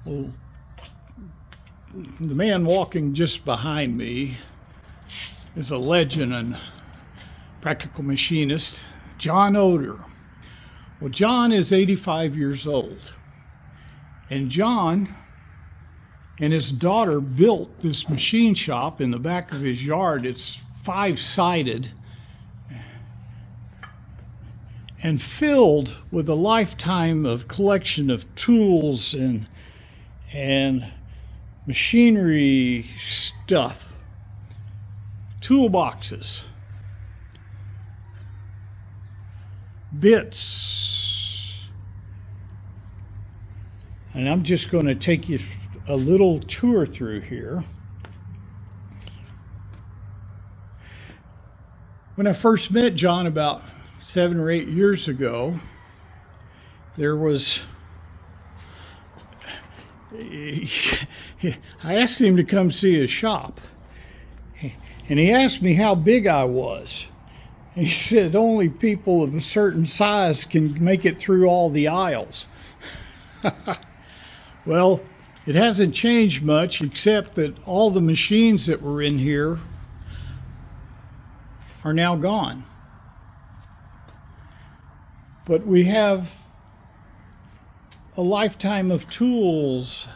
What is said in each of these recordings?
Well, the man walking just behind me is a legend and practical machinist, John Oder. Well, John is 85 years old, and John and his daughter built this machine shop in the back of his yard. It's 5-sided and filled with a lifetime of collection of tools and machinery stuff, toolboxes, bits. And I'm just going to take you a little tour through here. When I first met John about 7 or 8 years ago, I asked him to come see his shop, and he asked me how big I was. He said only people of a certain size can make it through all the aisles. Well, it hasn't changed much, except that all the machines that were in here are now gone. But we have a lifetime of tools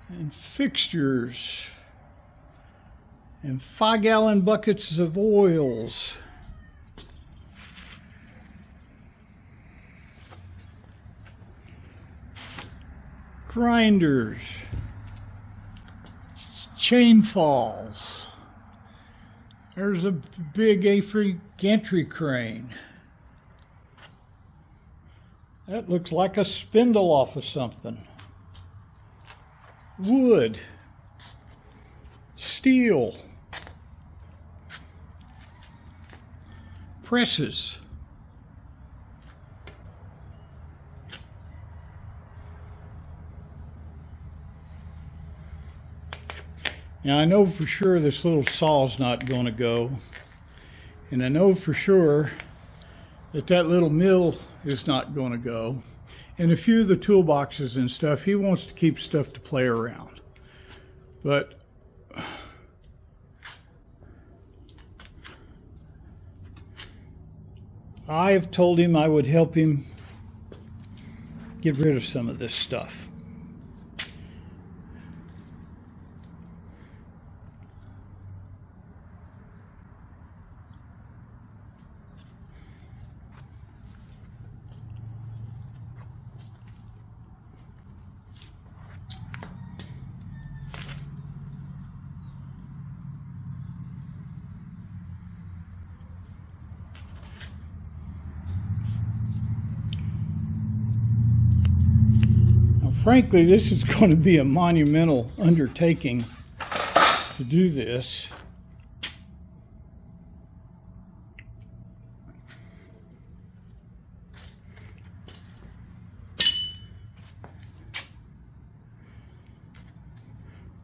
and fixtures and 5-gallon buckets of oils. Grinders, chain falls. There's a big A-free gantry crane. That looks like a spindle off of something. Wood, steel, presses. Now I know for sure this little saw's not going to go, and I know for sure that that little mill is not going to go, and a few of the toolboxes and stuff, he wants to keep stuff to play around. But I have told him I would help him get rid of some of this stuff. Frankly, this is going to be a monumental undertaking to do this.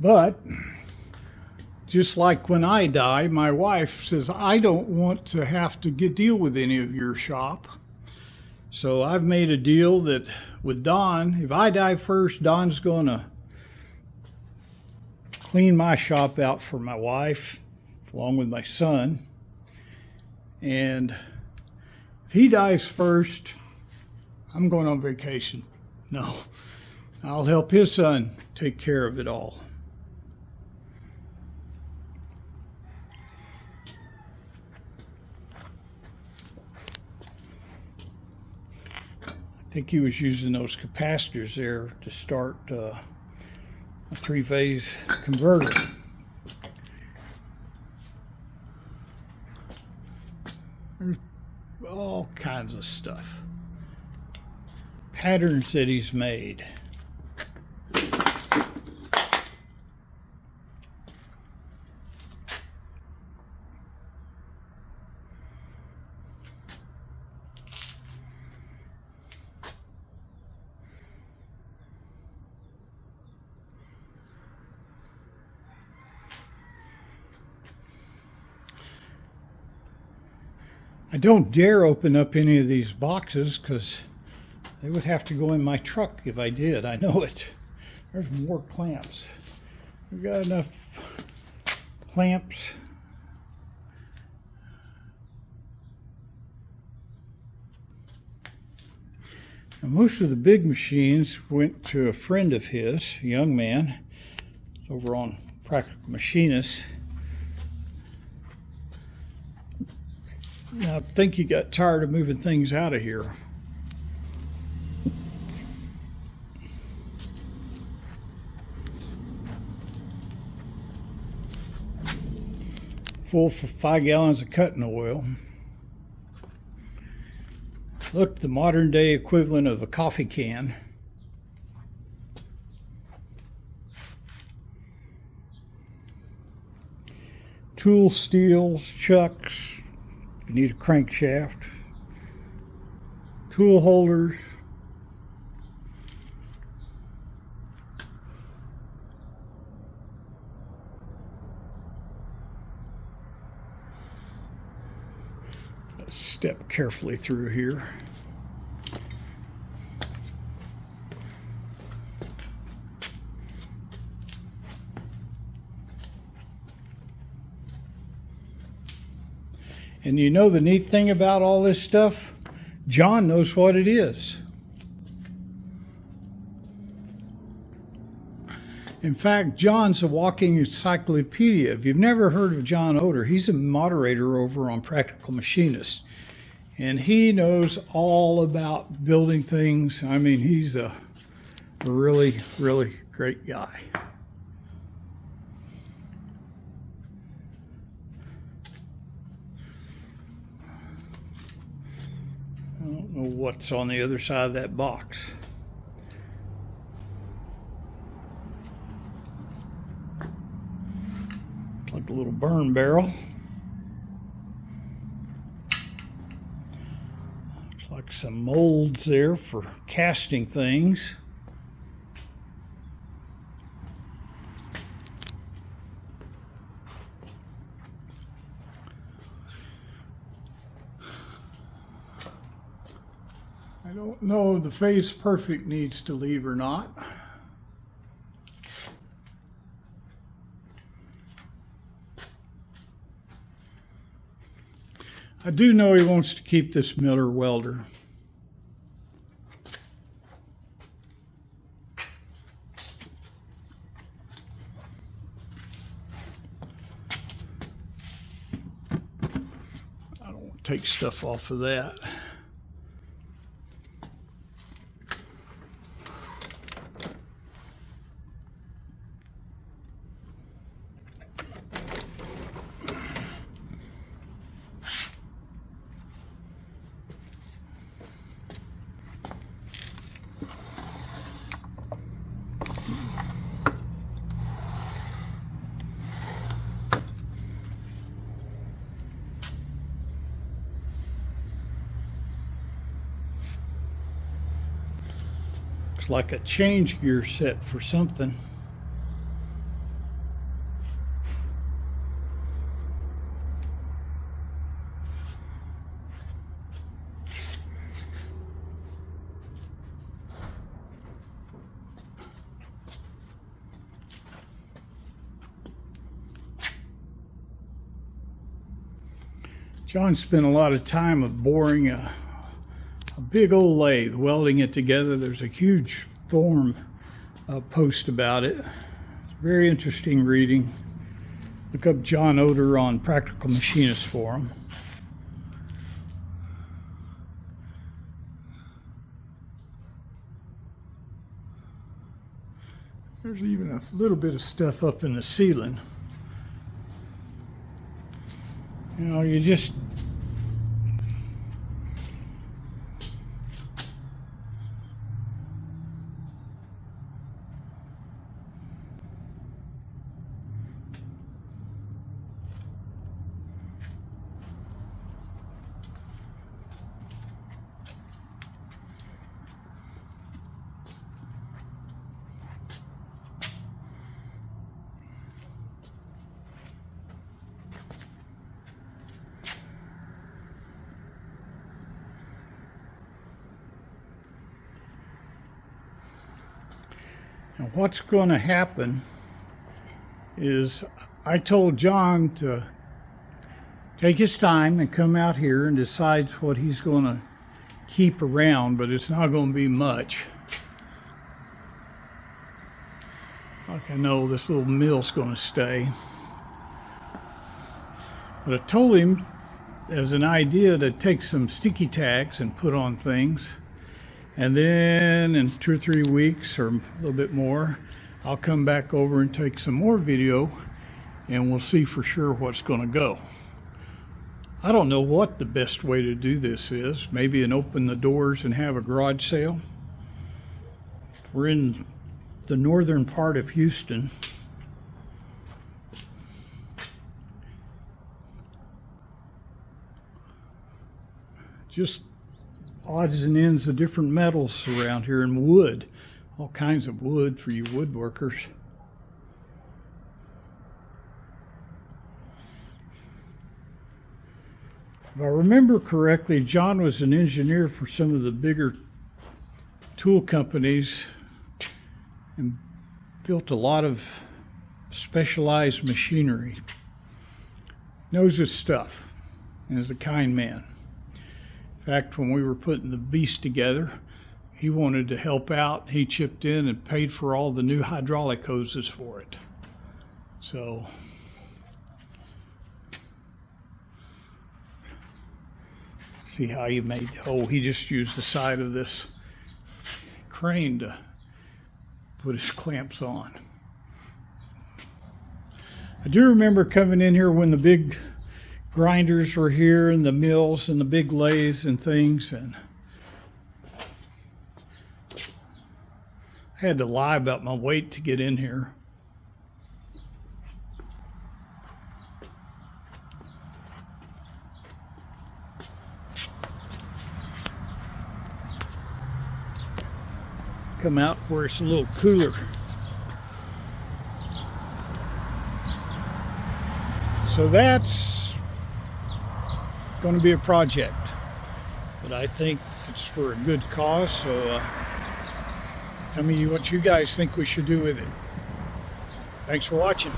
But just like when I die, my wife says, I don't want to have to deal with any of your shop. So I've made a deal that with Don, if I die first, Don's going to clean my shop out for my wife, along with my son. And if he dies first, I'm going on vacation. No, I'll help his son take care of it all. I think he was using those capacitors there to start a 3-phase converter. There's all kinds of stuff. Patterns that he's made. I don't dare open up any of these boxes because They would have to go in my truck if I did. I know it. There's more clamps. We've got enough clamps. Now, most of the big machines went to a friend of his, a young man, over on Practical Machinist. I think he got tired of moving things out of here. Full for 5 gallons of cutting oil. Look, the modern day equivalent of a coffee can. Tool steels, chucks. You need a crankshaft. Tool holders. Step carefully through here. And you know the neat thing about all this stuff? John knows what it is. In fact, John's a walking encyclopedia. If you've never heard of John Oder, he's a moderator over on Practical Machinist. And he knows all about building things. I mean, he's a really, really great guy. I don't know what's on the other side of that box. Looks like a little burn barrel. Looks like some molds there for casting things. I don't know if the Phase Perfect needs to leave or not. I do know he wants to keep this Miller welder. I don't want to take stuff off of that. Looks like a change gear set for something. John spent a lot of time of boring a big old lathe, welding it together. There's a huge forum post about it. It's very interesting reading. Look up John Oder on Practical Machinist Forum. There's even a little bit of stuff up in the ceiling. You know, you just And what's going to happen is I told John to take his time and come out here and decides what he's going to keep around, but it's not going to be much. Like I know this little mill's going to stay. But I told him as an idea to take some sticky tags and put on things. And then in 2 or 3 weeks or a little bit more, I'll come back over and take some more video and we'll see for sure what's going to go. I don't know what the best way to do this is. Maybe an open the doors and have a garage sale. We're in the northern part of Houston. Just odds and ends of different metals around here, and wood, all kinds of wood for you woodworkers. If I remember correctly, John was an engineer for some of the bigger tool companies and built a lot of specialized machinery. Knows his stuff and is a kind man. In fact, when we were putting the beast together, he wanted to help out. He chipped in and paid for all the new hydraulic hoses for it. So, see how he made, he just used the side of this crane to put his clamps on. I do remember coming in here when the big grinders were here and the mills and the big lathes and things, and I had to lie about my weight to get in here. Come out where it's a little cooler. So that's going to be a project, but I think it's for a good cause. So tell me what you guys think we should do with it. Thanks for watching.